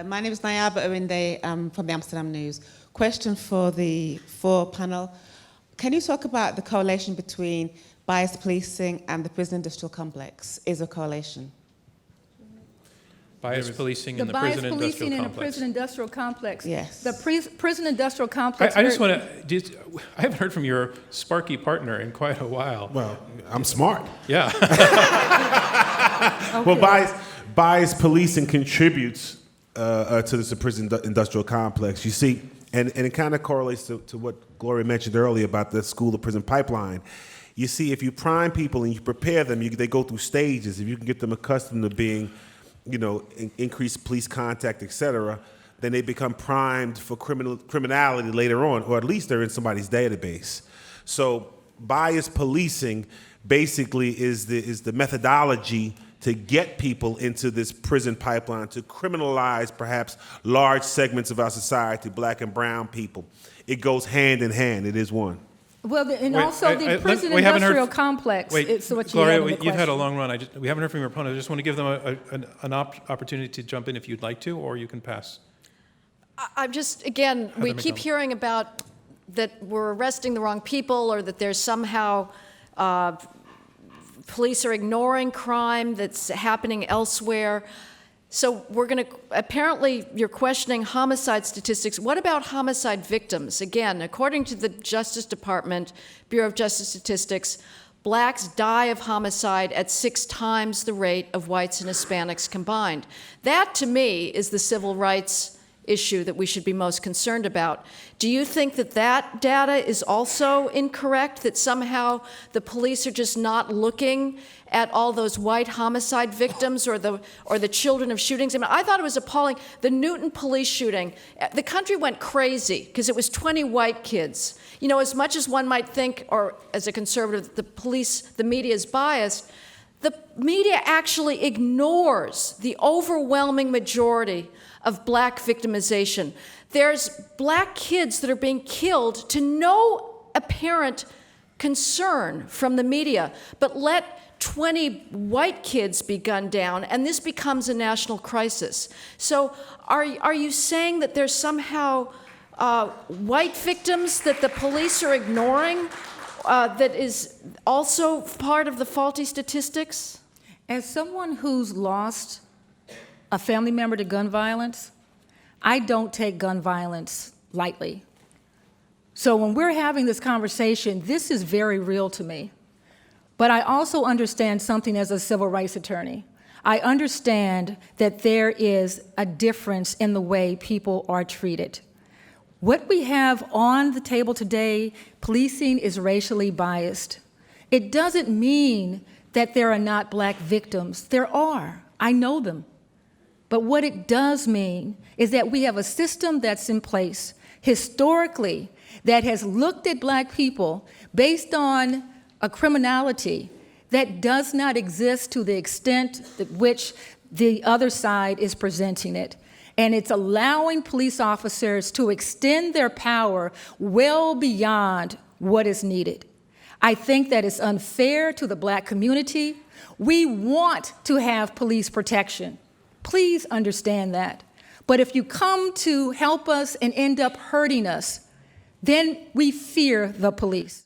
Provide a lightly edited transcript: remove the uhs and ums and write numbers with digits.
My name is Nayaba Owinde from the Amsterdam News. Question for the panel. Can you talk about the correlation between biased policing and the prison industrial complex? Is a correlation? Biased policing in the prison industrial complex. The biased policing in the prison industrial complex. Yes. The prison industrial complex. I just want to, I haven't heard from your sparky partner in quite a while. Well, I'm smart. Yeah. Okay. Well, biased policing contributes to the prison industrial complex. You see, and it kind of correlates to what Gloria mentioned earlier about the school to prison pipeline. You see, if you prime people and you prepare them, they go through stages. If you can get them accustomed to being, increased police contact, et cetera, then they become primed for criminality later on, or at least they're in somebody's database. So biased policing basically is the methodology to get people into this prison pipeline, to criminalize perhaps large segments of our society, black and brown people. It goes hand in hand. It is one. Well, and also the prison industrial complex. Wait, what Gloria, you've had a long run. We haven't heard from your opponent. I just want to give them an opportunity to jump in if you'd like to, or you can pass. I'm just, again, we keep hearing about that we're arresting the wrong people, or that there's somehow police are ignoring crime that's happening elsewhere. So we're going to, apparently you're questioning homicide statistics. What about homicide victims? Again, according to the Justice Department, Bureau of Justice Statistics, blacks die of homicide at 6 times the rate of whites and Hispanics combined. That, to me, is the civil rights issue that we should be most concerned about. Do you think that that data is also incorrect, that somehow the police are just not looking at all those white homicide victims or the children of shootings? I mean, I thought it was appalling. The Newton police shooting, the country went crazy because it was 20 white kids. As much as one might think, or as a conservative, the media is biased, the media actually ignores the overwhelming majority of black victimization. There's black kids that are being killed to no apparent concern from the media, but let 20 white kids be gunned down, and this becomes a national crisis. So are you saying that there's somehow white victims that the police are ignoring that is also part of the faulty statistics? As someone who's lost a family member to gun violence, I don't take gun violence lightly. So when we're having this conversation, this is very real to me. But I also understand something as a civil rights attorney. I understand that there is a difference in the way people are treated. What we have on the table today, policing is racially biased. It doesn't mean that there are not black victims. There are. I know them. But what it does mean is that we have a system that's in place historically that has looked at black people based on a criminality that does not exist to the extent at which the other side is presenting it. And it's allowing police officers to extend their power well beyond what is needed. I think that is unfair to the black community. We want to have police protection. Please understand that. But if you come to help us and end up hurting us, then we fear the police.